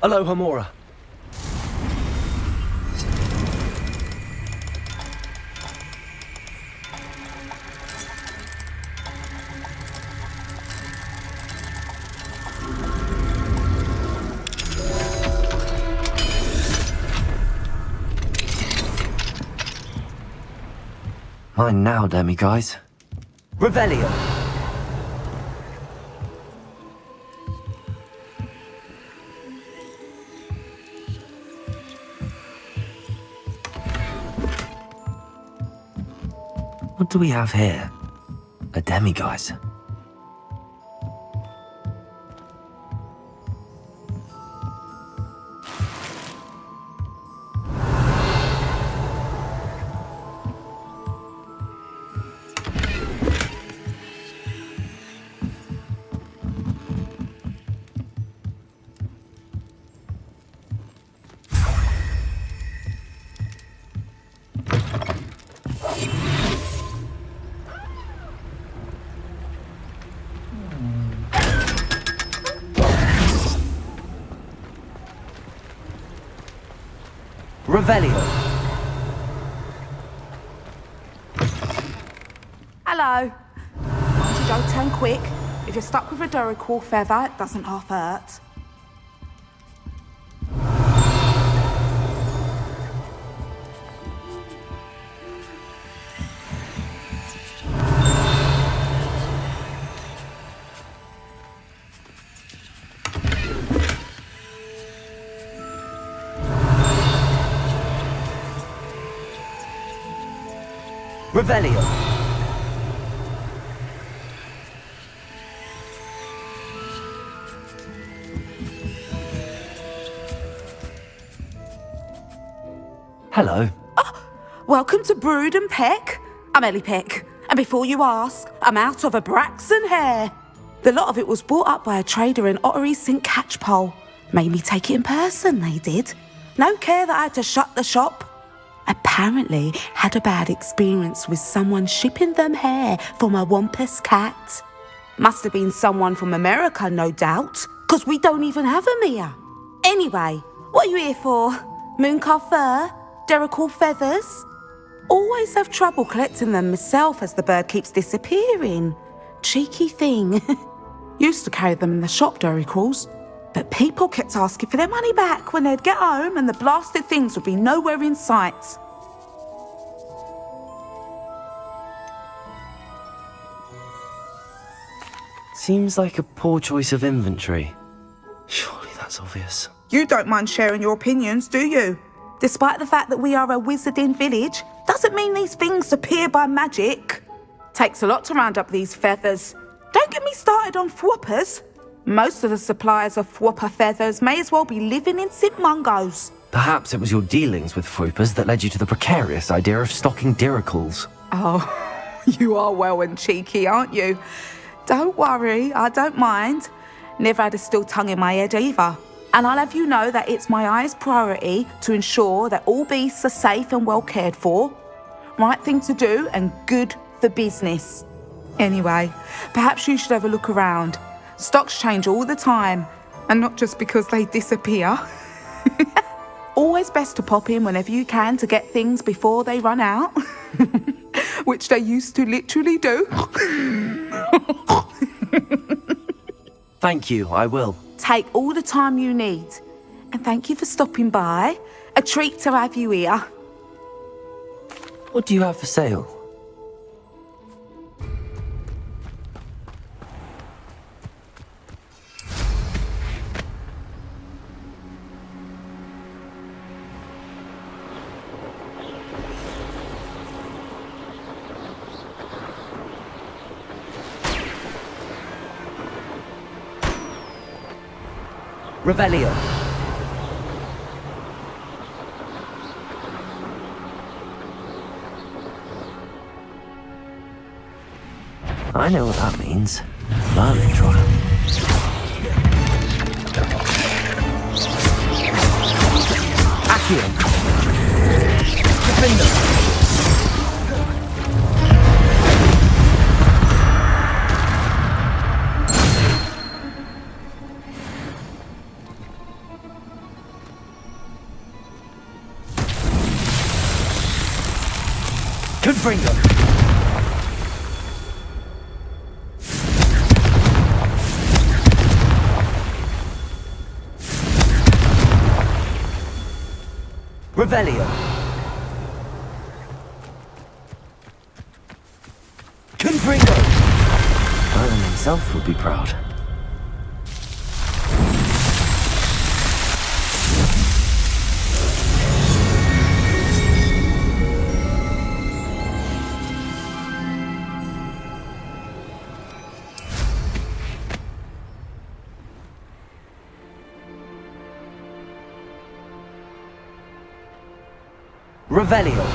Aloha Mora. Mine now, demi-guys. Revelio. What do we have here? A demi-guise. Revelio. Hello. Mind you don't turn quick. If you're stuck with a Duracell feather, it doesn't half hurt. Revelio. Hello. Welcome to Brood and Peck. I'm Ellie Peck. And before you ask, I'm out of a Braxton hair. The lot of it was bought up by a trader in Ottery St. Catchpole. Made me take it in person, they did. No care that I had to shut the shop. Apparently had a bad experience with someone shipping them hair from a Wampus cat. Must have been someone from America, no doubt, because we don't even have them here. Anyway, what are you here for? Mooncar fur? Duracell feathers? Always have trouble collecting them myself as the bird keeps disappearing. Cheeky thing. Used to carry them in the shop, Duracells. But people kept asking for their money back when they'd get home and the blasted things would be nowhere in sight. Seems like a poor choice of inventory. Surely that's obvious. You don't mind sharing your opinions, do you? Despite the fact that we are a wizarding village, doesn't mean these things appear by magic. Takes a lot to round up these feathers. Don't get me started on thwoppers. Most of the suppliers of thwopper feathers may as well be living in St. Mungo's. Perhaps it was your dealings with Froopers that led you to the precarious idea of stocking Duracells. Oh, you are well and cheeky, aren't you? Don't worry, I don't mind. Never had a still tongue in my head either. And I'll have you know that it's my highest priority to ensure that all beasts are safe and well cared for. Right thing to do and good for business. Anyway, perhaps you should have a look around. Stocks change all the time, and not just because they disappear. Always best to pop in whenever you can to get things before they run out. Which they used to literally do. Thank you, I will. Take all the time you need. And thank you for stopping by. A treat to have you here. What do you have for sale? Revelio. I know what that means. Merlin trial. Accio. Defender. Confringo. Revelio. Confringo. Merlin himself would be proud. Revelio.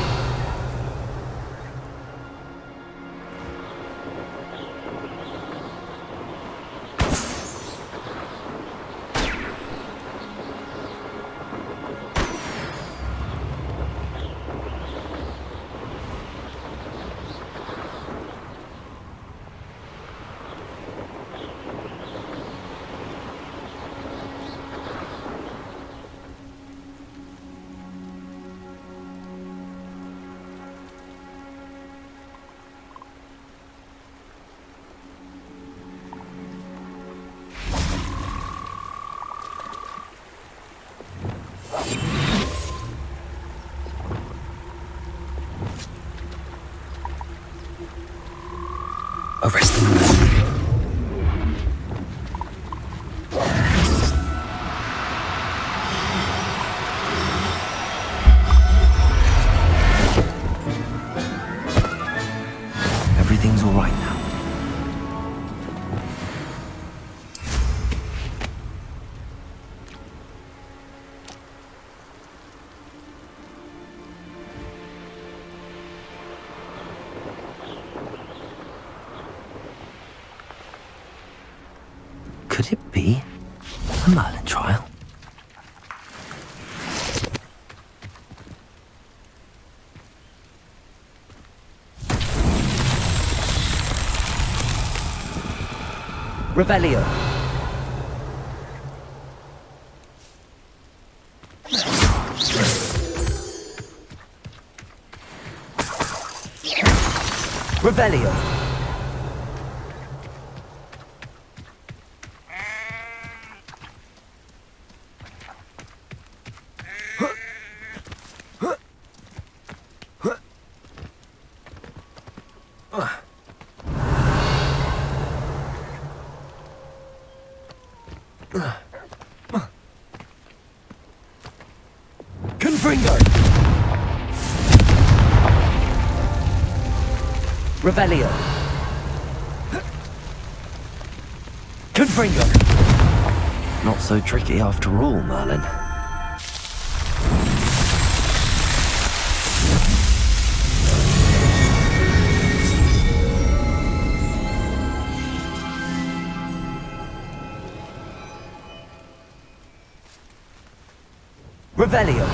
Arrest them. Everything's all right now. Could it be a Merlin trial? Revelio. Revelio. Confringo. Revelio. Confringo. Not so tricky after all, Merlin. Revelio.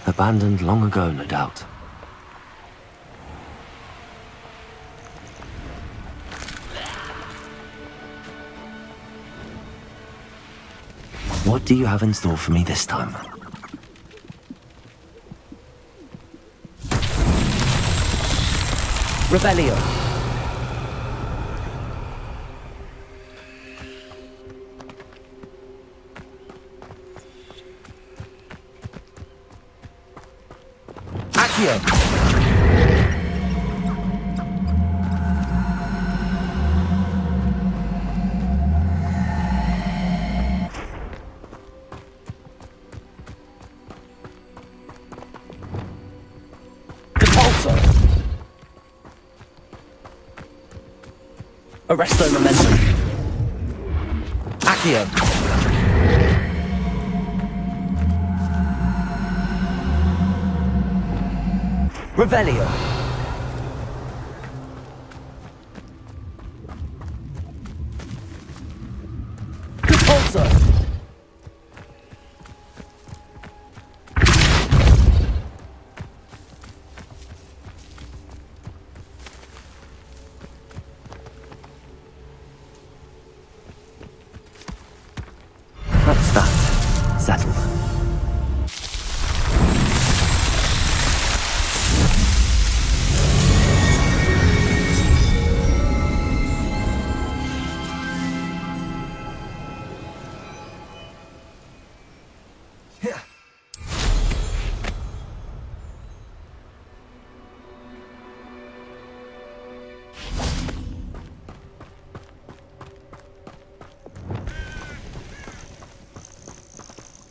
Abandoned long ago, no doubt. What do you have in store for me this time? Revelio. Accio. Arresto Momentum. Accio. Revelio. Repulsor. That's that. Settled.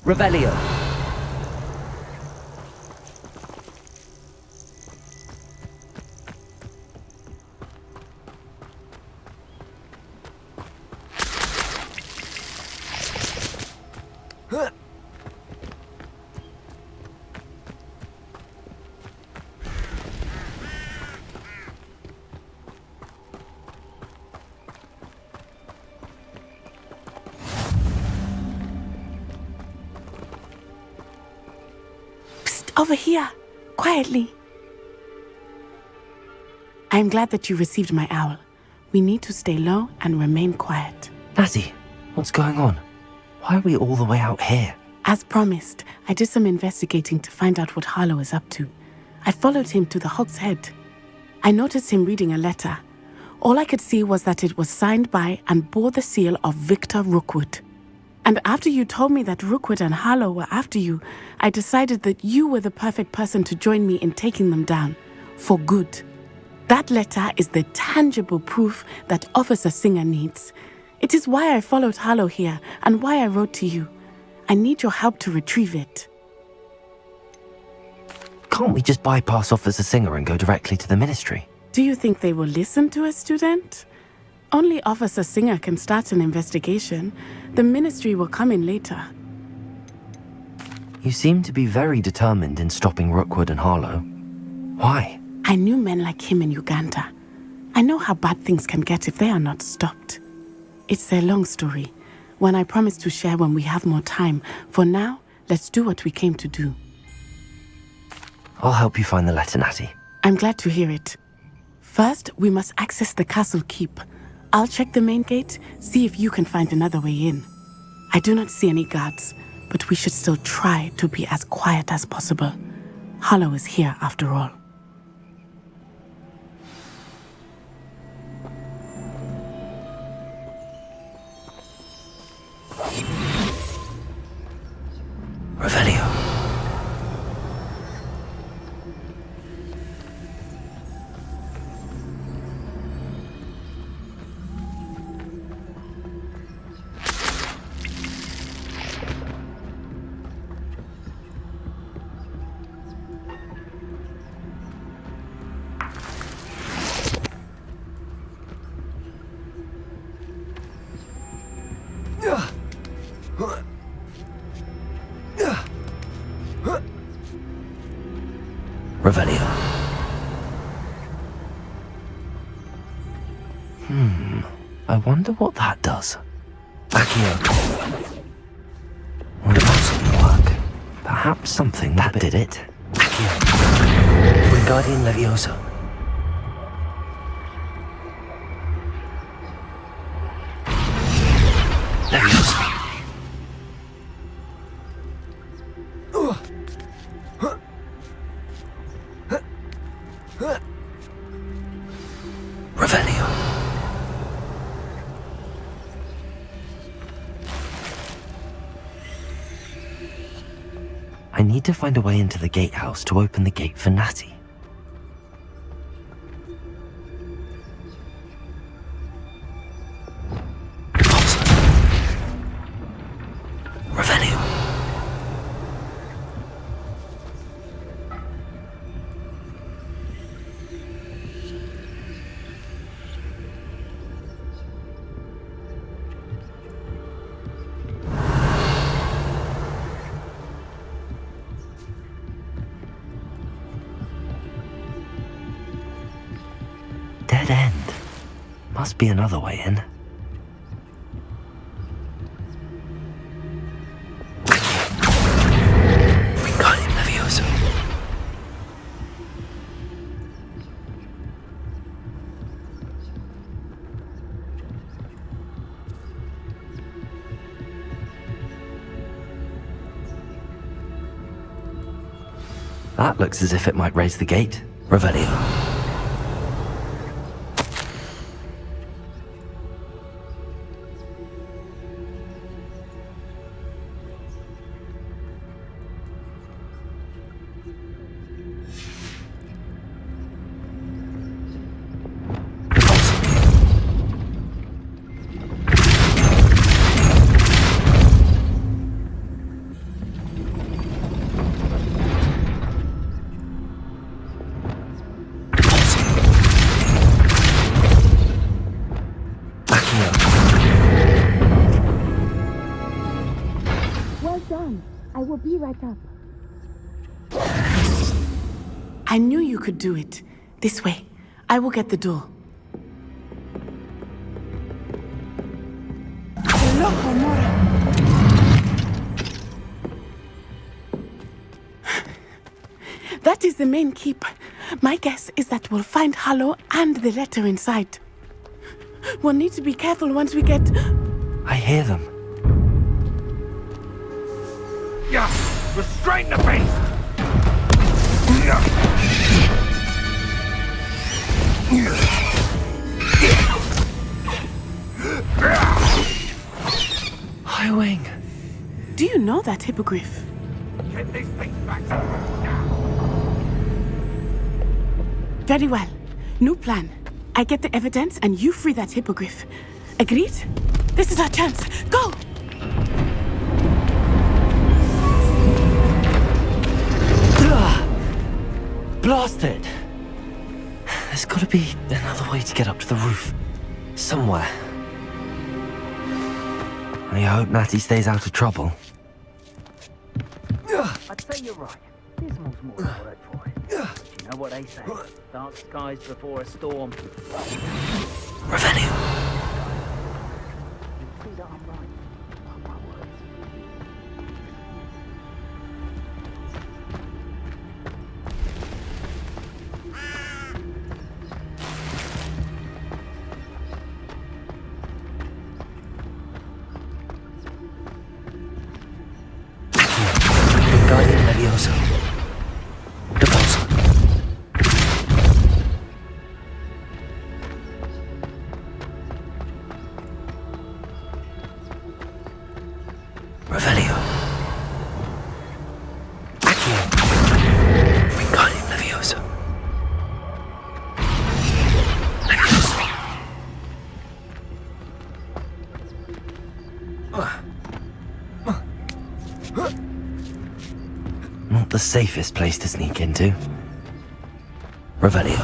Revelio. Over here, quietly. I am glad that you received my owl. We need to stay low and remain quiet. Natty, what's going on? Why are we all the way out here? As promised, I did some investigating to find out what Harlow is up to. I followed him to the Hog's Head. I noticed him reading a letter. All I could see was that it was signed by and bore the seal of Victor Rookwood. And after you told me that Rookwood and Harlow were after you, I decided that you were the perfect person to join me in taking them down. For good. That letter is the tangible proof that Officer Singer needs. It is why I followed Harlow here and why I wrote to you. I need your help to retrieve it. Can't we just bypass Officer Singer and go directly to the Ministry? Do you think they will listen to a student? Only Officer Singer can start an investigation. The Ministry will come in later. You seem to be very determined in stopping Rookwood and Harlow. Why? I knew men like him in Uganda. I know how bad things can get if they are not stopped. It's a long story, one I promise to share when we have more time. For now, let's do what we came to do. I'll help you find the letter, Natty. I'm glad to hear it. First, we must access the castle keep. I'll check the main gate, see if you can find another way in. I do not see any guards, but we should still try to be as quiet as possible. Harlow is here after all. Revelio. Revelio. I wonder what that does. Accio. Well, that doesn't work. Perhaps something that did it. Accio. Wingardium Levioso. Levioso. Revelio. I need to find a way into the gatehouse to open the gate for Natty. Revelio. Must be another way in. Wingardium Leviosa. That looks as if it might raise the gate. Revelio. I knew you could do it. This way. I will get the door. That is the main keep. My guess is that we'll find Hallow and the letter inside. We'll need to be careful once we get... I hear them. Yeah! Restrain the beast! Highwing. Do you know that hippogriff? Get this thing back to now! Very well. New plan. I get the evidence and you free that hippogriff. Agreed? This is our chance. Go! Blasted! There's gotta be another way to get up to the roof. Somewhere. I hope Natty stays out of trouble. I'd say you're right. Dismal's more than a word for it. But you know what they say. Dark skies before a storm. Revenue. You'll see that I'm right. Mark my words. Wingardium Leviosa. Depulso. Revelio. Accio. Wingardium Leviosa. Leviosa. Not the safest place to sneak into. Revelio.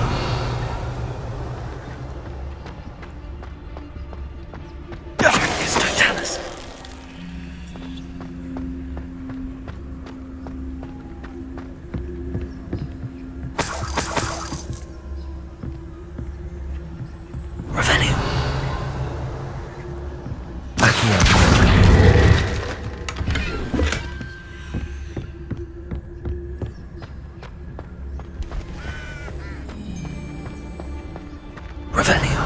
Totalis. Revelio. Accio. Revelio.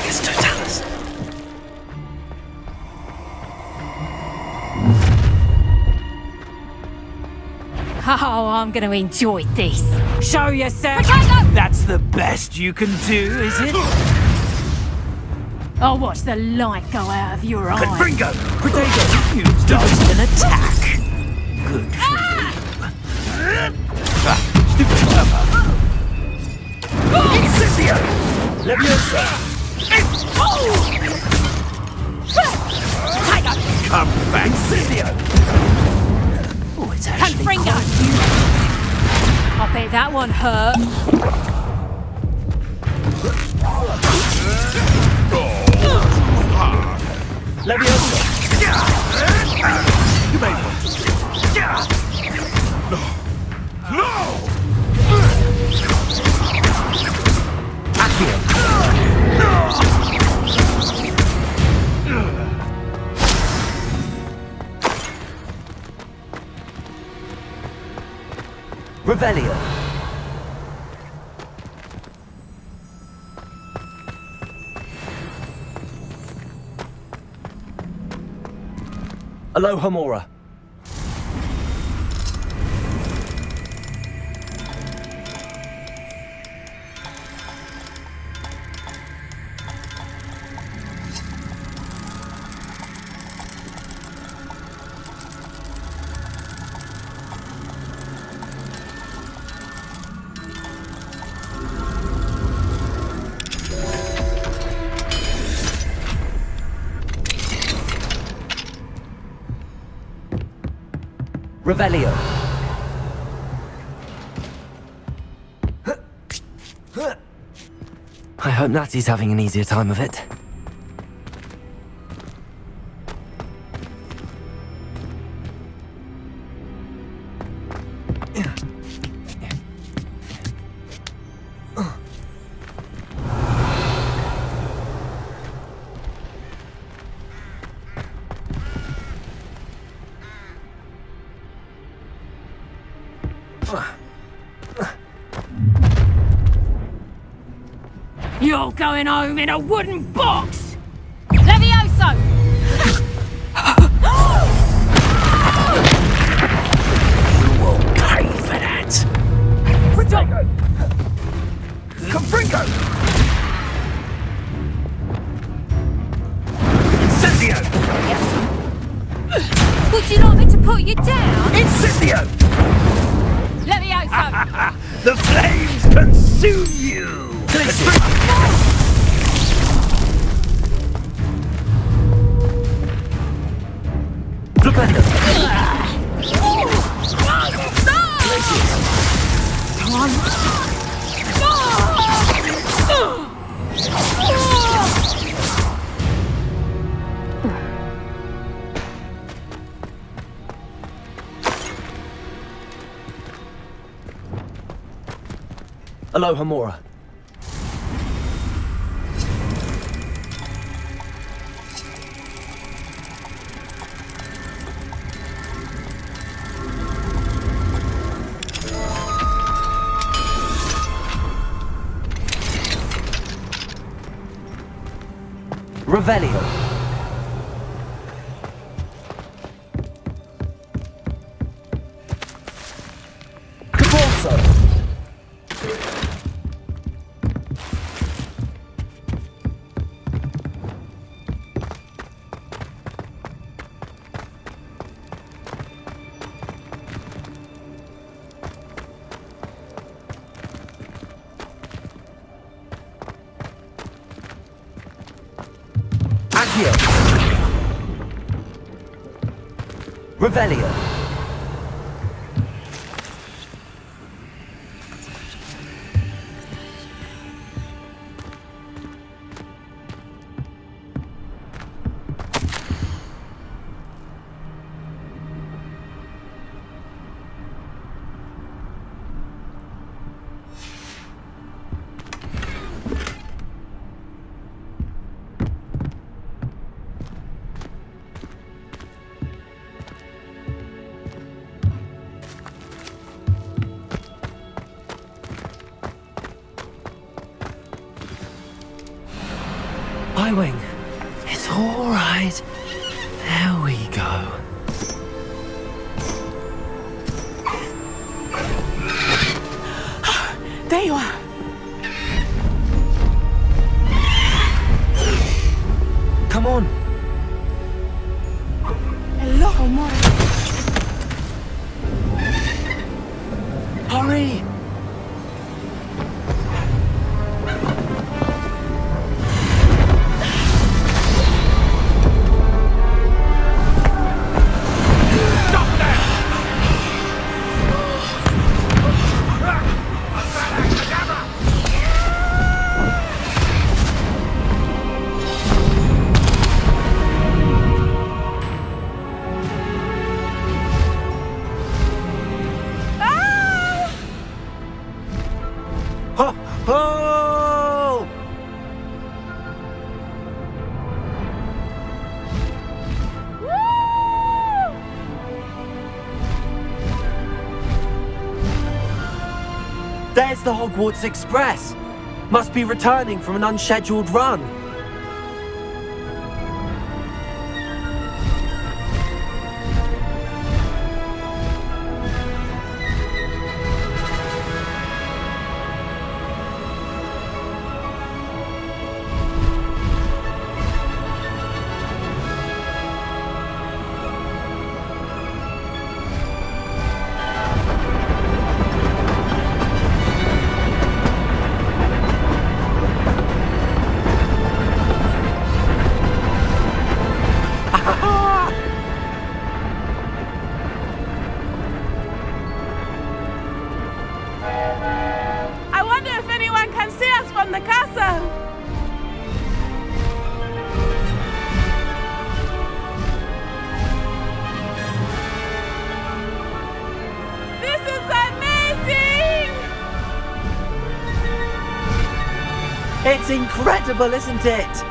It's Totalis. Oh, I'm going to enjoy this. Show yourself! Potato! That's the best you can do, is it? I'll watch the light go out of your eye. Bingo! Potato, you dodged an attack. Good for you. Stupid clever. Incendio! Leviosa! Tiger! Come back! Incendio! Oh, it's actually Confringo! I bet that one hurt. Leviosa! You may want to. No! Accio. Revelio. Alohomora. Revelio. I hope Natty's having an easier time of it. You're going home in a wooden box! Levioso! You will pay for that. Protego! Confringo! Incendio! Would you like me to put you down? Incendio! Levioso! The flames consume you! Flipendo. Alohomora. Revelio. Caborso. Accio. Revelio. Highwing. It's all right. There we go. There you are. Come on. Hello, amore. Hurry. There's the Hogwarts Express. Must be returning from an unscheduled run. I wonder if anyone can see us from the castle. This is amazing! It's incredible, isn't it?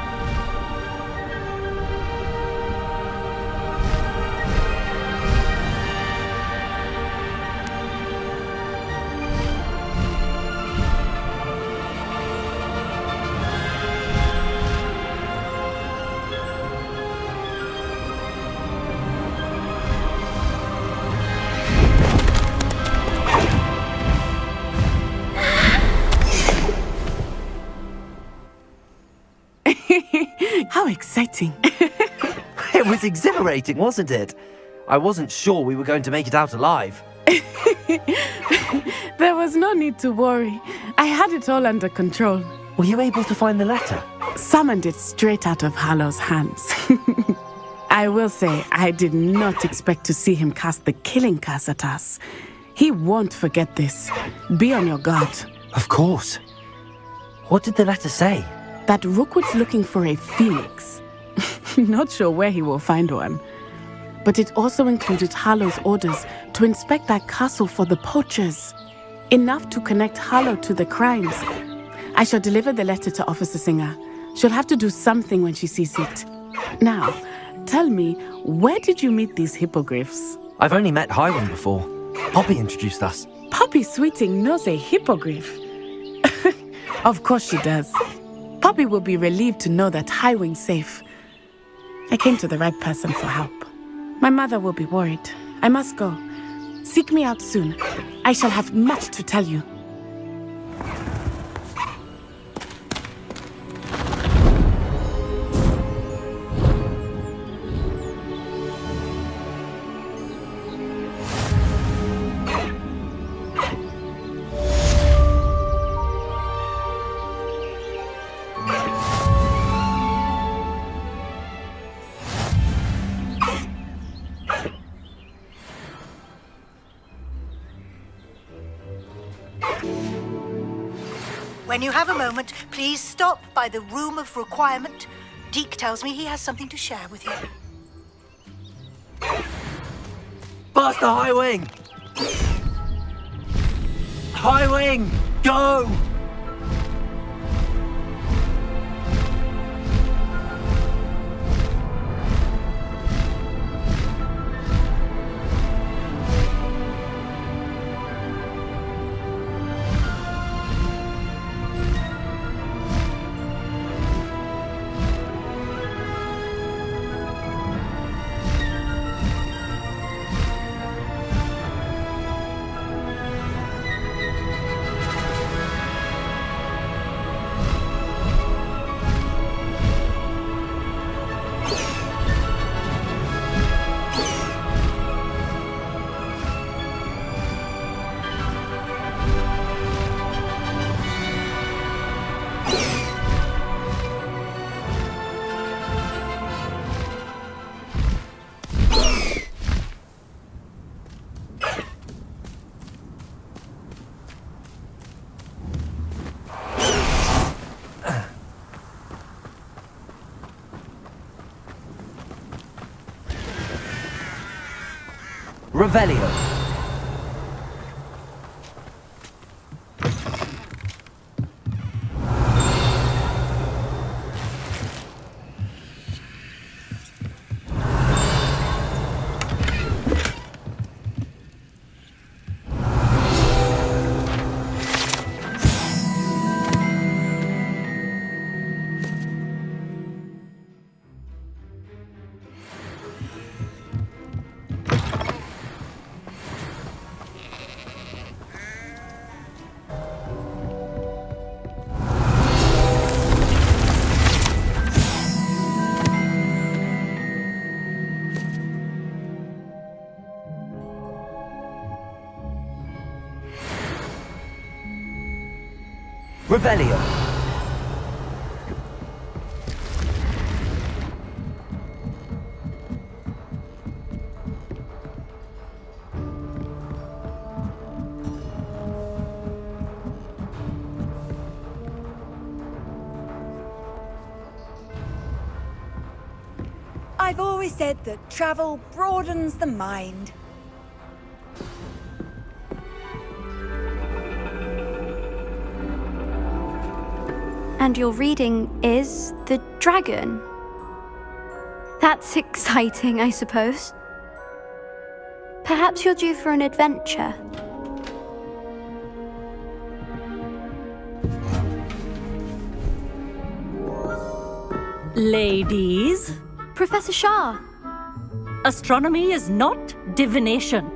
How exciting. It was exhilarating, wasn't it? I wasn't sure we were going to make it out alive. There was no need to worry. I had it all under control. Were you able to find the letter? Summoned it straight out of Hallow's hands. I will say, I did not expect to see him cast the killing curse at us. He won't forget this. Be on your guard. Of course. What did the letter say? That Rookwood's looking for a phoenix. Not sure where he will find one. But it also included Hallow's orders to inspect that castle for the poachers. Enough to connect Hallow to the crimes. I shall deliver the letter to Officer Singer. She'll have to do something when she sees it. Now, tell me, where did you meet these hippogriffs? I've only met Highwing before. Poppy introduced us. Poppy Sweeting knows a hippogriff. Of course she does. Poppy will be relieved to know that Highwing's safe. I came to the right person for help. My mother will be worried. I must go. Seek me out soon. I shall have much to tell you. When you have a moment, please stop by the Room of Requirement. Deke tells me he has something to share with you. Faster, Highwing! Highwing, go! Revelio. Revelio. I've always said that travel broadens the mind. And your reading is the dragon. That's exciting, I suppose. Perhaps you're due for an adventure. Ladies, Professor Shah. astronomy is not divination.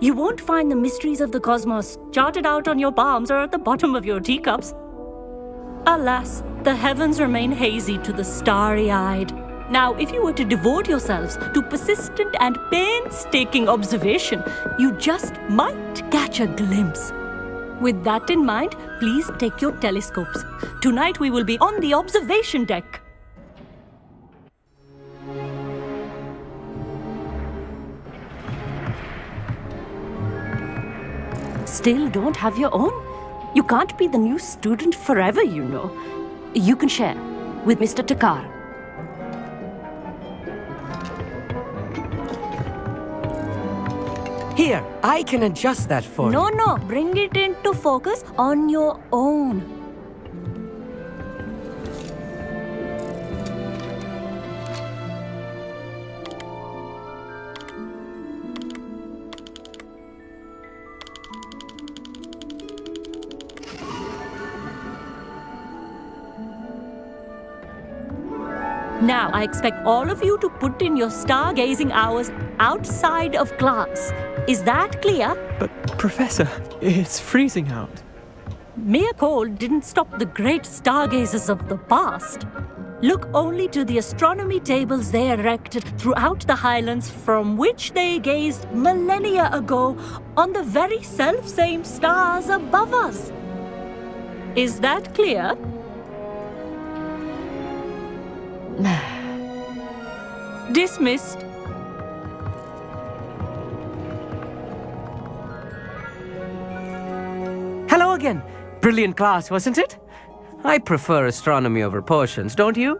You won't find the mysteries of the cosmos charted out on your palms or at the bottom of your teacups. Alas, the heavens remain hazy to the starry-eyed. Now, if you were to devote yourselves to persistent and painstaking observation, you just might catch a glimpse. With that in mind, please take your telescopes. Tonight we will be on the observation deck. Still don't have your own? You can't be the new student forever, you know. You can share with Mr. Takar. Here, I can adjust that for you. No, bring it into focus on your own. Now, I expect all of you to put in your stargazing hours outside of class. Is that clear? But, Professor, it's freezing out. Mere cold didn't stop the great stargazers of the past. Look only to the astronomy tables they erected throughout the Highlands from which they gazed millennia ago on the very self-same stars above us. Is that clear? Dismissed. Hello again. Brilliant class, wasn't it? I prefer astronomy over potions, don't you?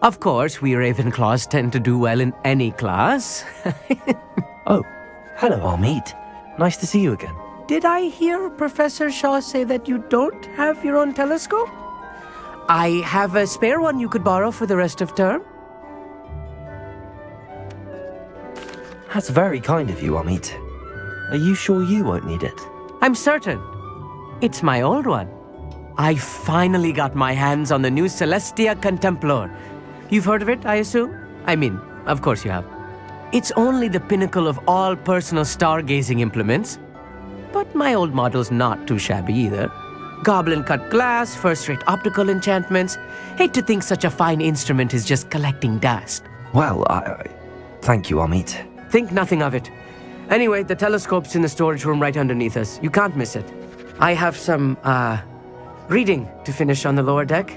Of course, we Ravenclaws tend to do well in any class. Oh, hello, Amit. Nice to see you again. Did I hear Professor Shaw say that you don't have your own telescope? I have a spare one you could borrow for the rest of term. That's very kind of you, Amit. Are you sure you won't need it? I'm certain. It's my old one. I finally got my hands on the new Celestia Contemplor. You've heard of it, I assume? I mean, of course you have. It's only the pinnacle of all personal stargazing implements. But my old model's not too shabby either. Goblin-cut glass, first-rate optical enchantments. Hate to think such a fine instrument is just collecting dust. Well, thank you, Amit. Think nothing of it. Anyway, the telescope's in the storage room right underneath us. You can't miss it. I have some, reading to finish on the lower deck.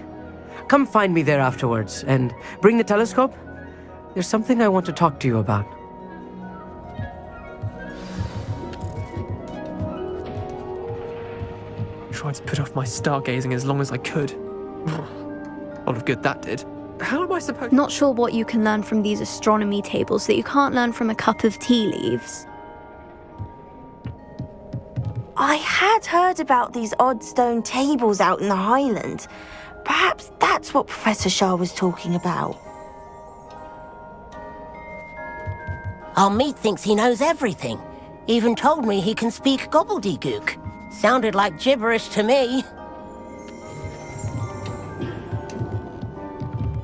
Come find me there afterwards, and bring the telescope. There's something I want to talk to you about. Tried to put off my stargazing as long as I could. A lot of good that did. How am I supposed... Not sure what you can learn from these astronomy tables that you can't learn from a cup of tea leaves. I had heard about these odd stone tables out in the Highlands. Perhaps that's what Professor Shah was talking about. Amit thinks he knows everything. Even told me he can speak gobbledygook. Sounded like gibberish to me.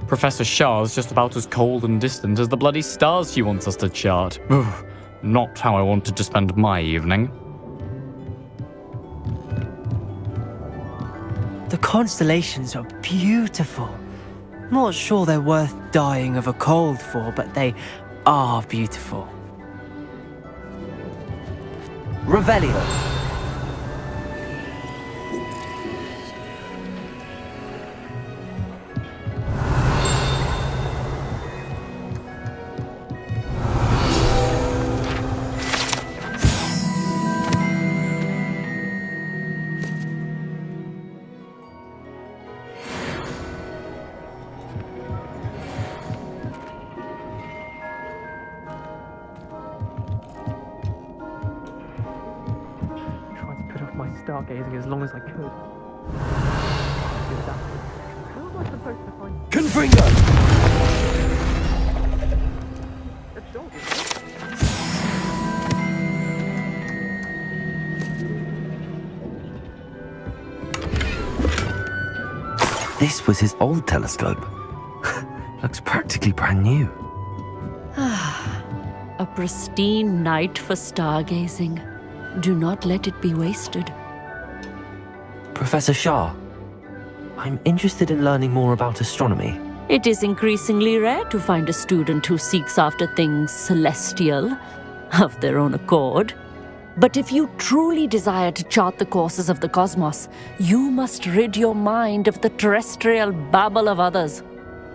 Professor Shah's just about as cold and distant as the bloody stars she wants us to chart. Not how I wanted to spend my evening. The constellations are beautiful. Not sure they're worth dying of a cold for, but they are beautiful. Revelio. stargazing as long as I could. How am I supposed to find... Confringo! This was his old telescope. Looks practically brand new. A pristine night for stargazing. Do not let it be wasted. Professor Shah, I'm interested in learning more about astronomy. It is increasingly rare to find a student who seeks after things celestial, of their own accord. But if you truly desire to chart the courses of the cosmos, you must rid your mind of the terrestrial babble of others.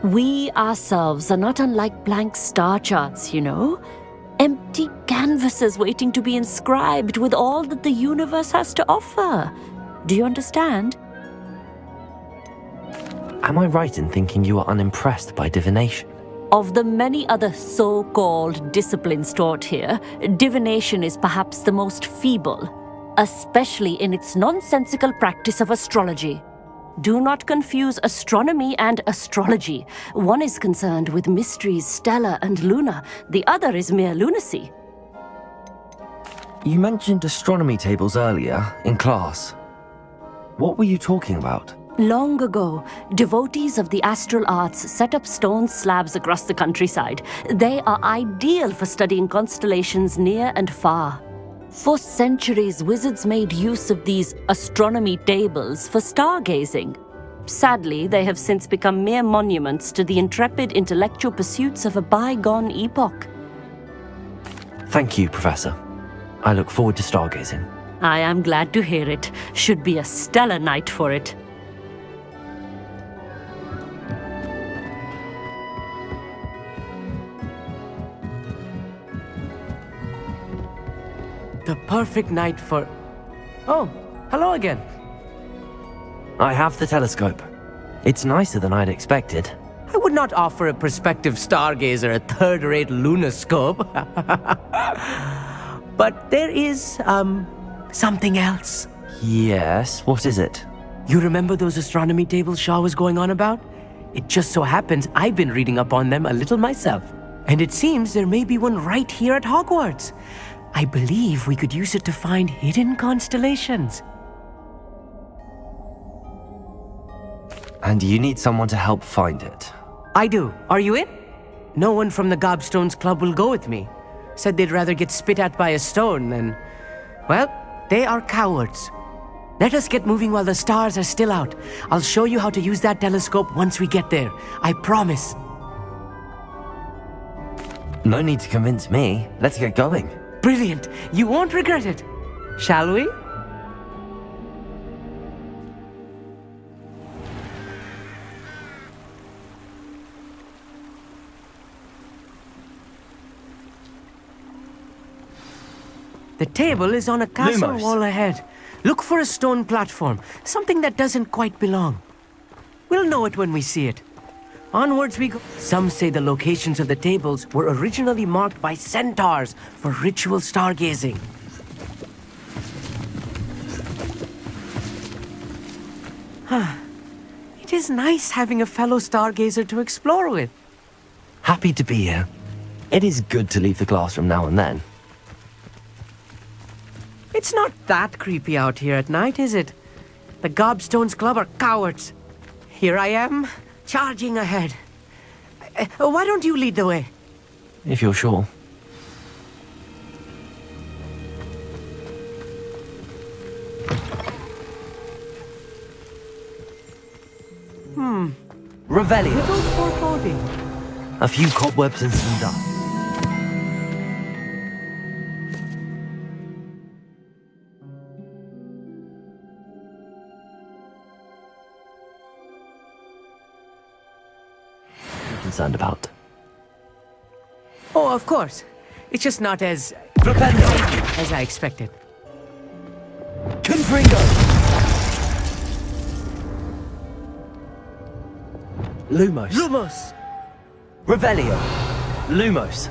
We ourselves are not unlike blank star charts, you know? Empty canvases waiting to be inscribed with all that the universe has to offer. Do you understand? Am I right in thinking you are unimpressed by divination? Of the many other so-called disciplines taught here, divination is perhaps the most feeble, especially in its nonsensical practice of astrology. Do not confuse astronomy and astrology. One is concerned with mysteries stellar and lunar, the other is mere lunacy. You mentioned astronomy tables earlier, in class. What were you talking about? Long ago, devotees of the astral arts set up stone slabs across the countryside. They are ideal for studying constellations near and far. For centuries, wizards made use of these astronomy tables for stargazing. Sadly, they have since become mere monuments to the intrepid intellectual pursuits of a bygone epoch. Thank you, Professor. I look forward to stargazing. I am glad to hear it. Should be a stellar night for it. The perfect night for... Oh, hello again. I have the telescope. It's nicer than I'd expected. I would not offer a prospective stargazer a third-rate lunoscope. But there is, something else. Yes, what is it? You remember those astronomy tables Shaw was going on about? It just so happens I've been reading up on them a little myself. And it seems there may be one right here at Hogwarts. I believe we could use it to find hidden constellations. And you need someone to help find it. I do. Are you in? No one from the Gobstones Club will go with me. Said they'd rather get spit at by a stone than... Well, they are cowards. Let us get moving while the stars are still out. I'll show you how to use that telescope once we get there. I promise. No need to convince me. Let's get going. Brilliant. You won't regret it. Shall we? The table is on a castle Lumos. wall ahead. Look for a stone platform, something that doesn't quite belong. We'll know it when we see it. Onwards we go. Some say the locations of the tables were originally marked by centaurs for ritual stargazing. It is nice having a fellow stargazer to explore with. Happy to be here. It is good to leave the classroom now and then. It's not that creepy out here at night, is it? The Gobstones Club are cowards. Here I am, charging ahead. Why don't you lead the way? If you're sure. Revelio. Little foreboding. A few cobwebs and some dust. Concerned about? Oh, of course. It's just not as... as I expected. Confringo! Lumos. Lumos! Revelio. Lumos.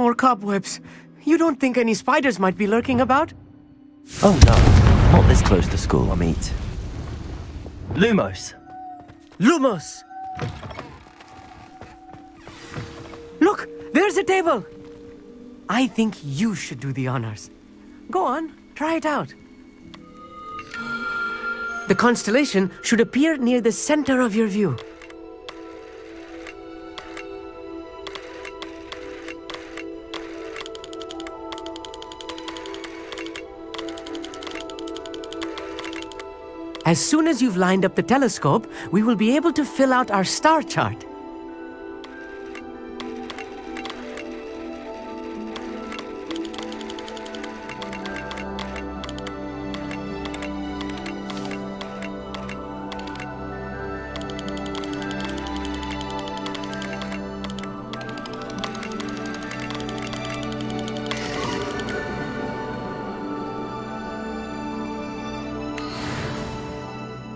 More cobwebs. You don't think any spiders might be lurking about? Oh no, not this close to school, Amit. Lumos! Lumos! Look, there's a table! I think you should do the honors. Go on, try it out. The constellation should appear near the center of your view. As soon as you've lined up the telescope, we will be able to fill out our star chart.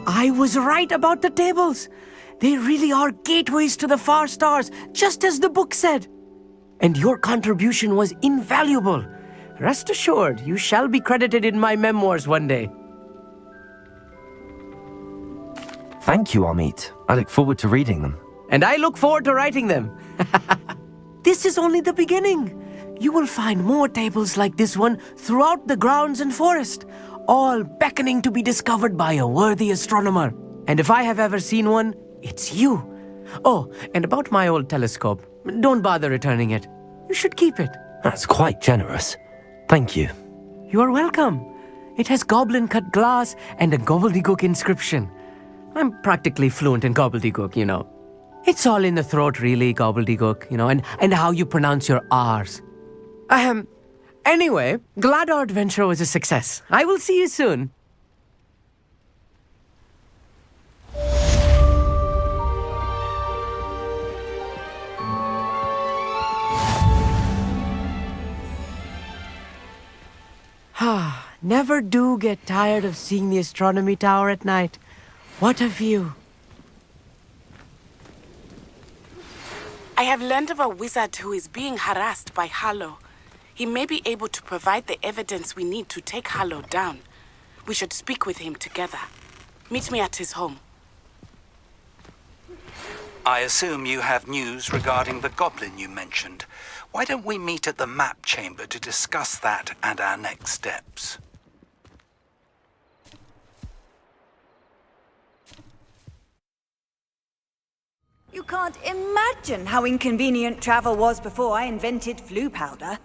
I was right about the tables. They really are gateways to the far stars, just as the book said. And your contribution was invaluable. Rest assured, you shall be credited in my memoirs one day. Thank you, Amit. I look forward to reading them. And I look forward to writing them. This is only the beginning. You will find more tables like this one throughout the grounds and forest, all beckoning to be discovered by a worthy astronomer. And if I have ever seen one, it's you. Oh, and about my old telescope, don't bother returning it. You should keep it. That's quite generous. Thank you. You are welcome. It has goblin-cut glass and a gobbledygook inscription. I'm practically fluent in gobbledygook, you know. It's all in the throat, really, gobbledygook, you know, and how you pronounce your R's. Anyway, glad our adventure was a success. I will see you soon. Never do get tired of seeing the astronomy tower at night. What a view. I have learned of a wizard who is being harassed by Hallow. He may be able to provide the evidence we need to take Hallow down. We should speak with him together. Meet me at his home. I assume you have news regarding the goblin you mentioned. Why don't we meet at the map chamber to discuss that and our next steps? You can't imagine how inconvenient travel was before I invented flu powder.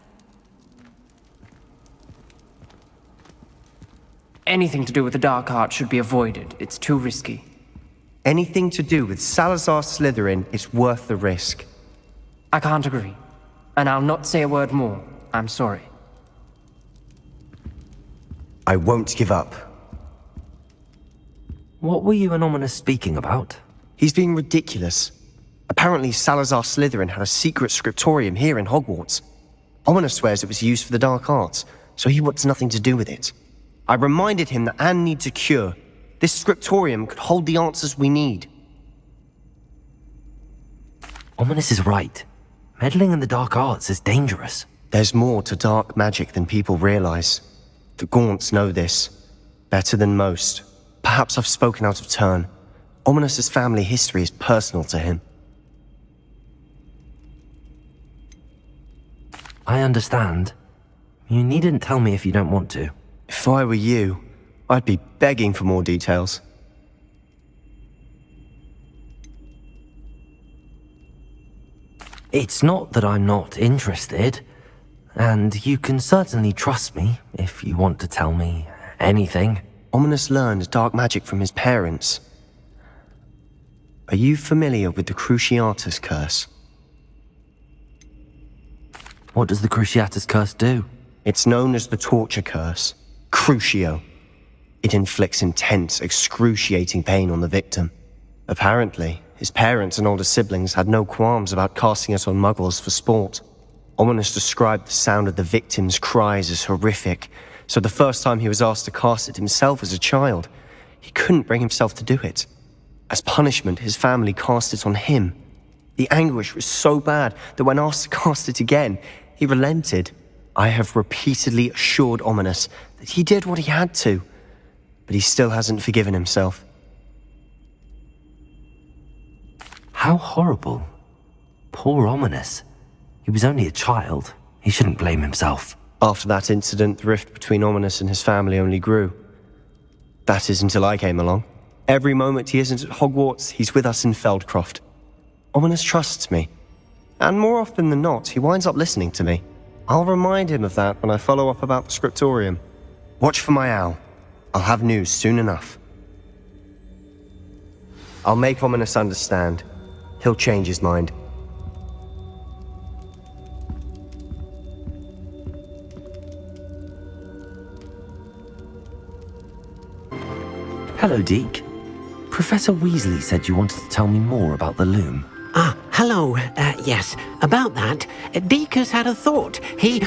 Anything to do with the dark art should be avoided. It's too risky. Anything to do with Salazar Slytherin is worth the risk. I can't agree. And I'll not say a word more. I'm sorry. I won't give up. What were you and Ominous speaking about? He's being ridiculous. Apparently Salazar Slytherin had a secret scriptorium here in Hogwarts. Ominous swears it was used for the dark arts, so he wants nothing to do with it. I reminded him that Anne needs a cure. This scriptorium could hold the answers we need. Ominous is right. Meddling in the dark arts is dangerous. There's more to dark magic than people realize. The Gaunts know this. Better than most. Perhaps I've spoken out of turn. Ominous's family history is personal to him. I understand. You needn't tell me if you don't want to. If I were you, I'd be begging for more details. It's not that I'm not interested, and you can certainly trust me if you want to tell me anything. Ominous learned dark magic from his parents. Are you familiar with the Cruciatus Curse? What does the Cruciatus Curse do? It's known as the Torture Curse. Crucio. It inflicts intense, excruciating pain on the victim. Apparently, his parents and older siblings had no qualms about casting it on muggles for sport. Ominous described the sound of the victim's cries as horrific, so the first time he was asked to cast it himself as a child, he couldn't bring himself to do it. As punishment, his family cast it on him. The anguish was so bad that when asked to cast it again, He relented. I have repeatedly assured Ominous that he did what he had to, but he still hasn't forgiven himself. How horrible. Poor Ominous. He was only a child. He shouldn't blame himself. After that incident, the rift between Ominous and his family only grew. That is until I came along. Every moment he isn't at Hogwarts, he's with us in Feldcroft. Ominous trusts me. And more often than not, he winds up listening to me. I'll remind him of that when I follow up about the scriptorium. Watch for my owl. I'll have news soon enough. I'll make Ominous understand. He'll change his mind. Hello, Deke. Professor Weasley said you wanted to tell me more about the loom. Ah, hello. Yes, about that. Deke has had a thought. He...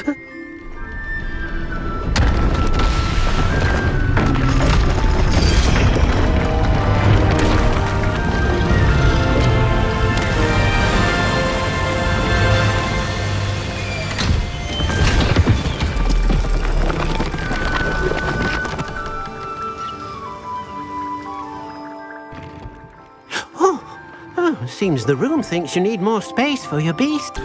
Seems the room thinks you need more space for your beast.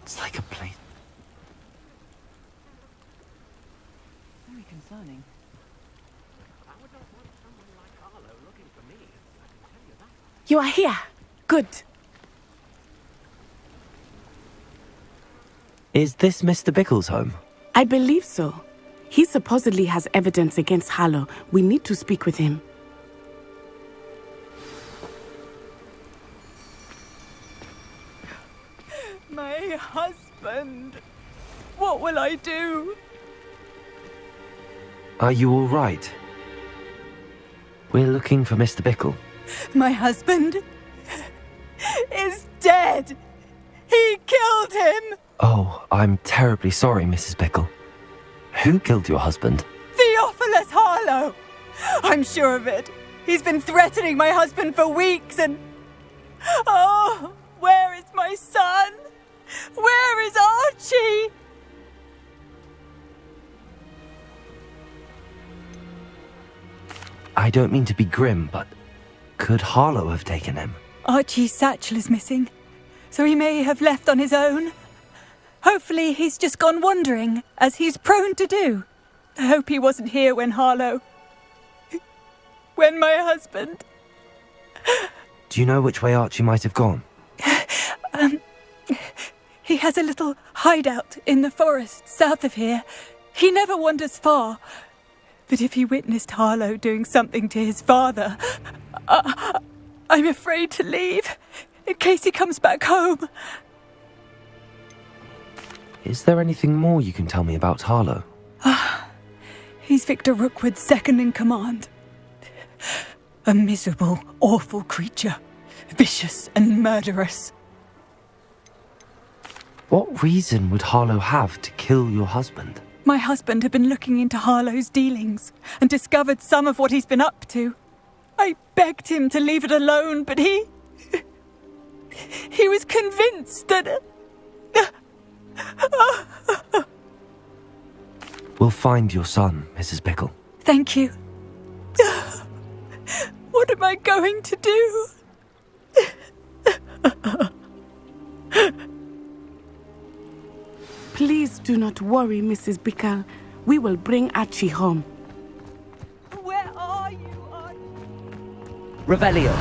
It's like a plate. Very concerning. You are here. Good. Is this Mr. Bickle's home? I believe so. He supposedly has evidence against Harlow. We need to speak with him. My husband. What will I do? Are you all right? We're looking for Mr. Bickle. My husband is dead. He killed him. Oh, I'm terribly sorry, Mrs. Bickle. Who killed your husband? Theophilus Harlow. I'm sure of it. He's been threatening my husband for weeks and... Oh, where is my son? Where is Archie? I don't mean to be grim, but could Harlow have taken him? Archie's satchel is missing. so he may have left on his own. Hopefully he's just gone wandering, as he's prone to do. I hope he wasn't here when when my husband... Do you know which way Archie might have gone? He has a little hideout in the forest south of here. He never wanders far. But if he witnessed Harlow doing something to his father, I'm afraid to leave, in case he comes back home. Is there anything more you can tell me about Harlow? He's Victor Rookwood's second in command. A miserable, awful creature. Vicious and murderous. What reason would Harlow have to kill your husband? My husband had been looking into Harlow's dealings and discovered some of what he's been up to. I begged him to leave it alone, but he was convinced that... We'll find your son, Mrs. Bickle. Thank you. What am I going to do? Please do not worry, Mrs. Bickle. We will bring Archie home. Where are you, Revelio.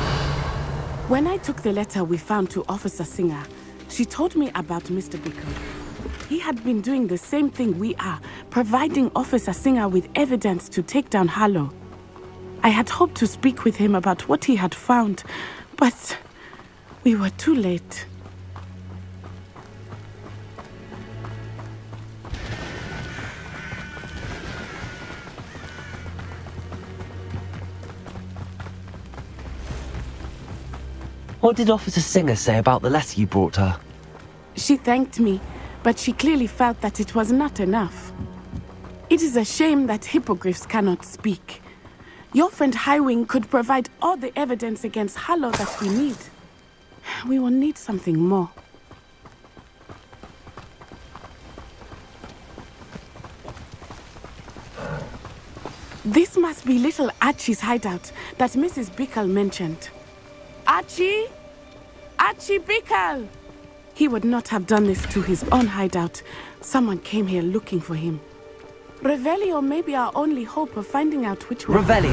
When I took the letter we found to Officer Singer, she told me about Mr. Bickle. He had been doing the same thing we are, providing Officer Singer with evidence to take down Harlow. I had hoped to speak with him about what he had found, but we were too late. What did Officer Singer say about the letter you brought her? She thanked me, but she clearly felt that it was not enough. It is a shame that hippogriffs cannot speak. Your friend Highwing could provide all the evidence against Harlow that we need. We will need something more. This must be little Archie's hideout that Mrs. Bickle mentioned. Archie? Archie Bickle! He would not have done this to his own hideout. Someone came here looking for him. Revelio may be our only hope of finding out which way. Revelio.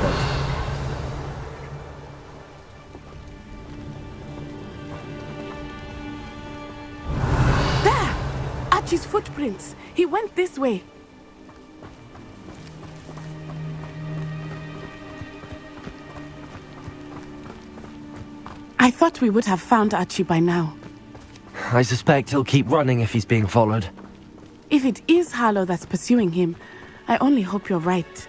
There! Archie's footprints. He went this way. I thought we would have found Archie by now. I suspect he'll keep running if he's being followed. If it is Harlow that's pursuing him, I only hope you're right.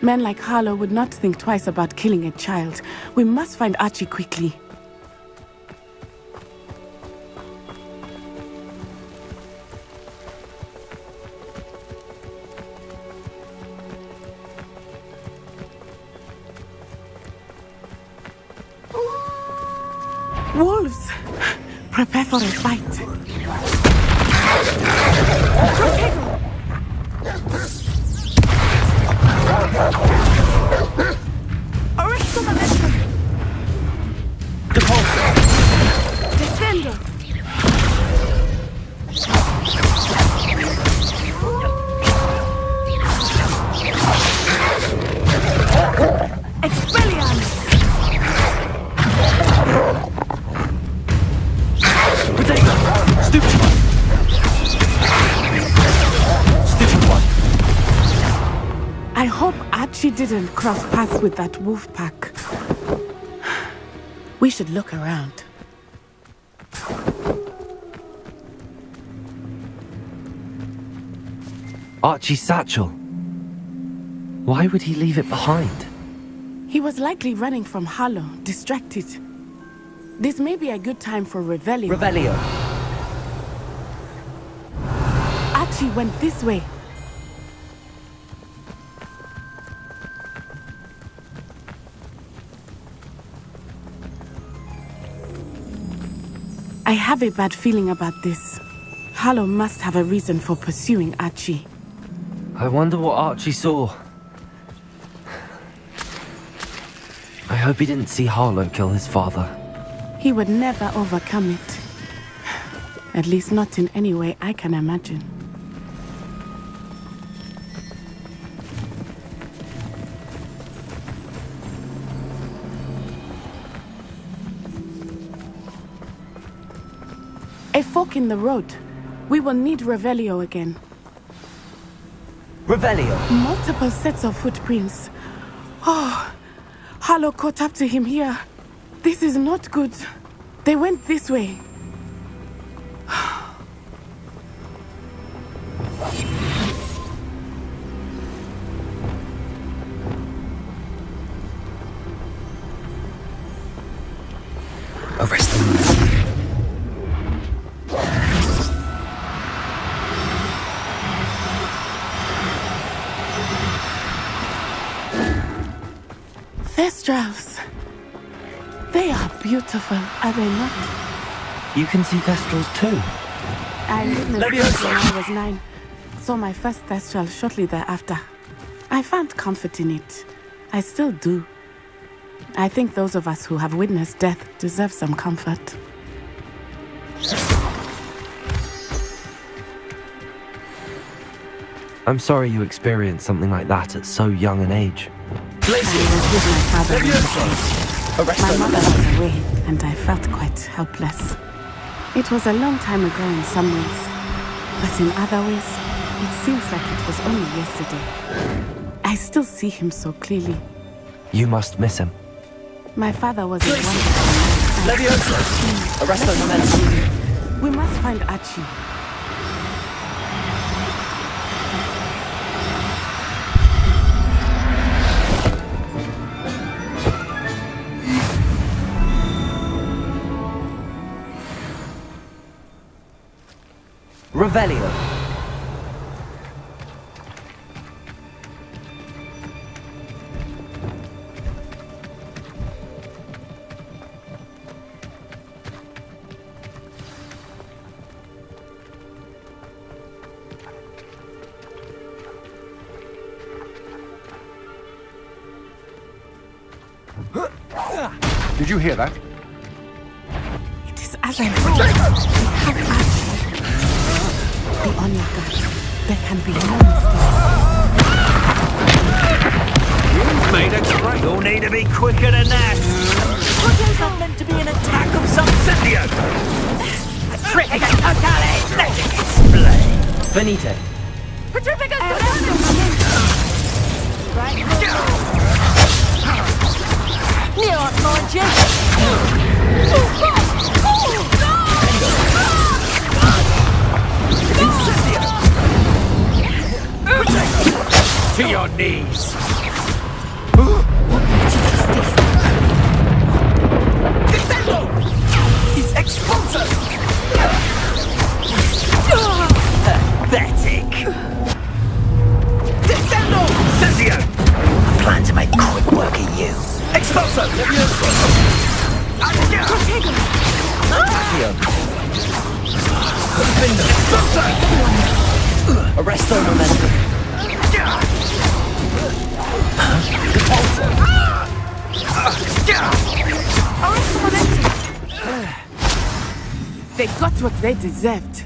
Men like Harlow would not think twice about killing a child. We must find Archie quickly. Wolves! Prepare for a fight. Arresto momentum! Depulso! Descendo! Expelliarmus! Stupid one! Stupid one! I hope Archie didn't cross paths with that wolf pack. We should look around. Archie's satchel. Why would he leave it behind? He was likely running from Harlow, distracted. This may be a good time for Revelio. Revelio. Archie went this way. I have a bad feeling about this. Harlow must have a reason for pursuing Archie. I wonder what Archie saw. I hope he didn't see Harlow kill his father. He would never overcome it. At least not in any way I can imagine. A fork in the road. We will need Revelio again. Revelio? Multiple sets of footprints. Oh, Harlow caught up to him here. This is not good. They went this way. Arrest them. Thestrals. They are beautiful, are they not? You can see Thestrals too. I witnessed this when I was 9. Saw my first Thestral shortly thereafter. I found comfort in it. I still do. I think those of us who have witnessed death deserve some comfort. I'm sorry you experienced something like that at so young an age. I was with my father in the day. My mother was away, and I felt quite helpless. It was a long time ago in some ways, but in other ways, it seems like it was only yesterday. I still see him so clearly. You must miss him. My father was a wonderful man. Leviosa! Arrest those men. We must find Archie. Revelio. Did you hear that? It is as I thought. We have Archie. Be on your guard. There can be no mistake. You've made a great. You'll need to be quicker than that. Is that meant to be an attack of some Incendio! A trick against Totale! Let it explain! Venite. Near mind you! To your knees! Descendo! He's expulsor! Pathetic! Descendo! Incendio! I plan to make quick work of you. Expulsor! Arresto momentum. They got what they deserved.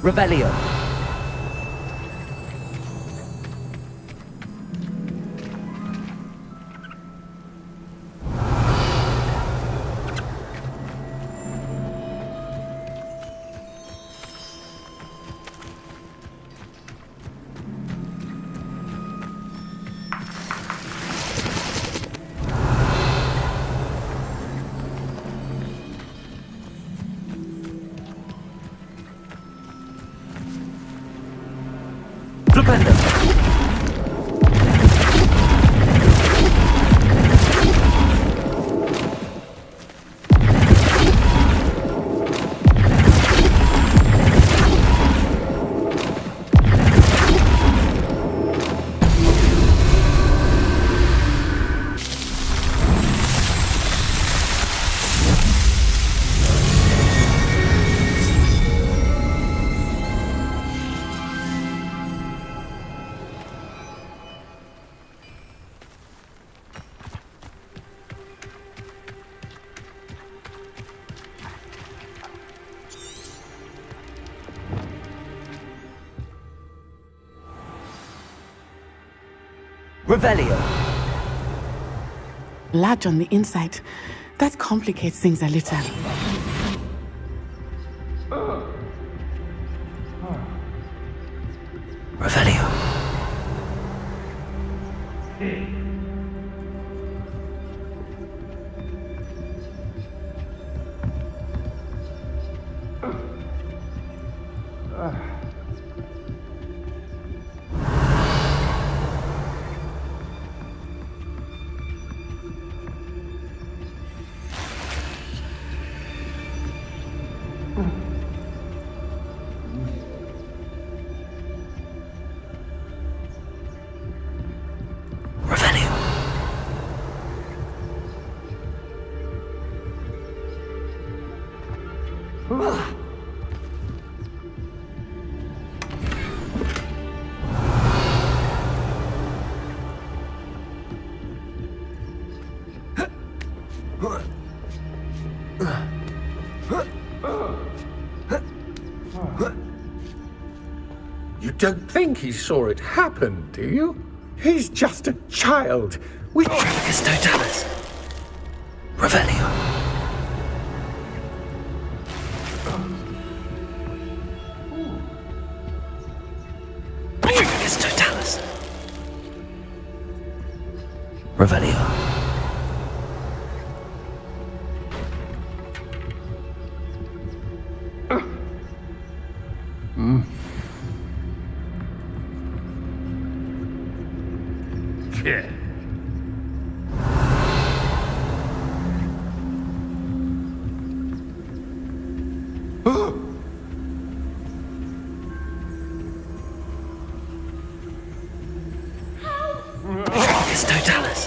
Revelio. Revelio. Large on the inside. That complicates things a little. Revelio. You don't think he saw it happen, do you? He's just a child. We... Traficus totalis. Revelio. Traficus totalis. Revelio. Yeah. Traficus totalis.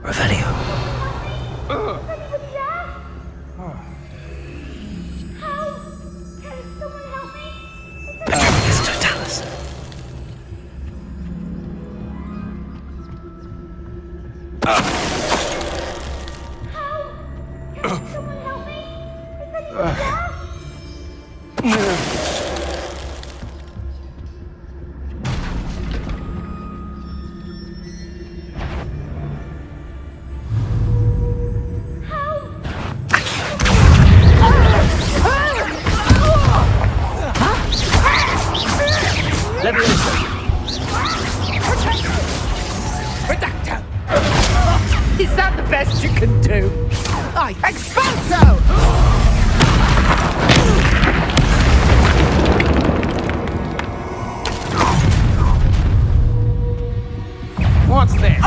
Revelio. Traficus totalis. Redactor! Is that the best you can do? Expulso! What's this?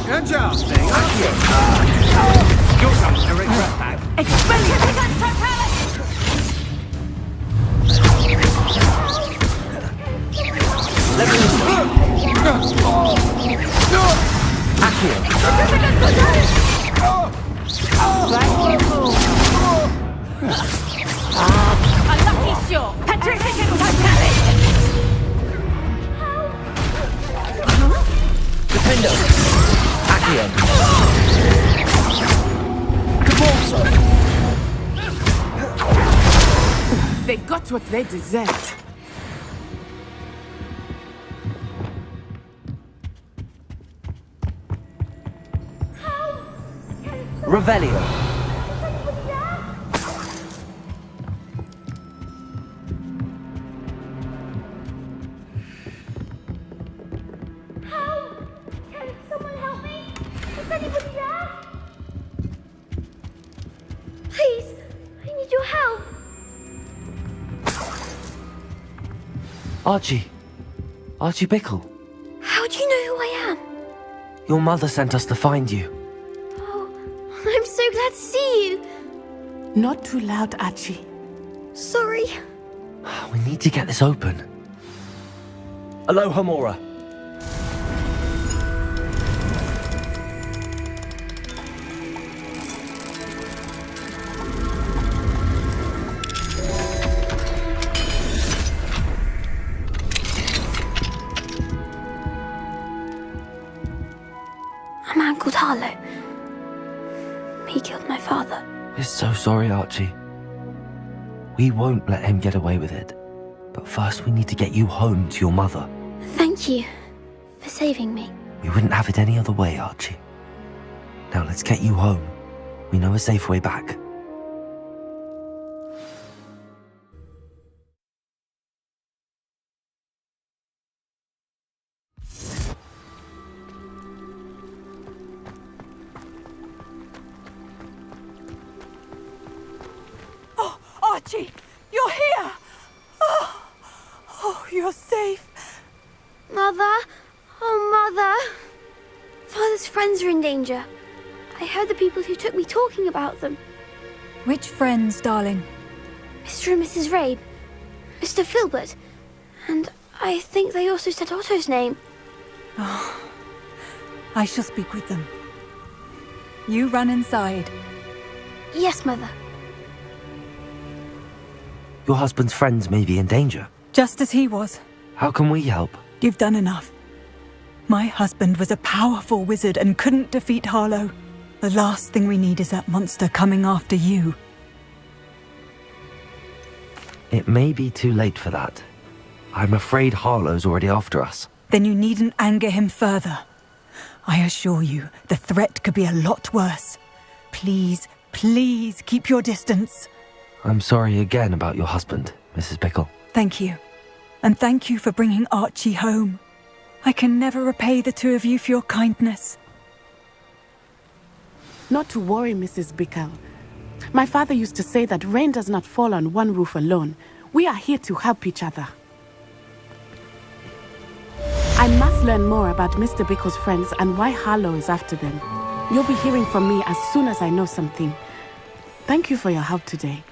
Good job, thank you. You're something to regret that. A lucky shot. Defendo. Accio. They got what they deserved. Revelio. Someone help Archie. Archie Bickle. How do you know who I am? Your mother sent us to find you. I'm so glad to see you. Not too loud, Archie. Sorry. We need to get this open. Aloha, Mora. A man called Harlow. He killed my father. We're so sorry, Archie. We won't let him get away with it. But first we need to get you home to your mother. Thank you for saving me. We wouldn't have it any other way, Archie. Now let's get you home. We know a safe way back. Oh, Archie, you're here! Oh, you're safe. Mother? Oh, Mother! Father's friends are in danger. I heard the people who took me talking about them. Which friends, darling? Mr. and Mrs. Rabe, Mr. Filbert, and I think they also said Otto's name. Oh, I shall speak with them. You run inside. Yes, Mother. Your husband's friends may be in danger. Just as he was. How can we help? You've done enough. My husband was a powerful wizard and couldn't defeat Harlow. The last thing we need is that monster coming after you. It may be too late for that. I'm afraid Harlow's already after us. Then you needn't anger him further. I assure you, the threat could be a lot worse. Please, please keep your distance. I'm sorry again about your husband, Mrs. Bickle. Thank you. And thank you for bringing Archie home. I can never repay the two of you for your kindness. Not to worry, Mrs. Bickle. My father used to say that rain does not fall on one roof alone. We are here to help each other. I must learn more about Mr. Bickle's friends and why Harlow is after them. You'll be hearing from me as soon as I know something. Thank you for your help today.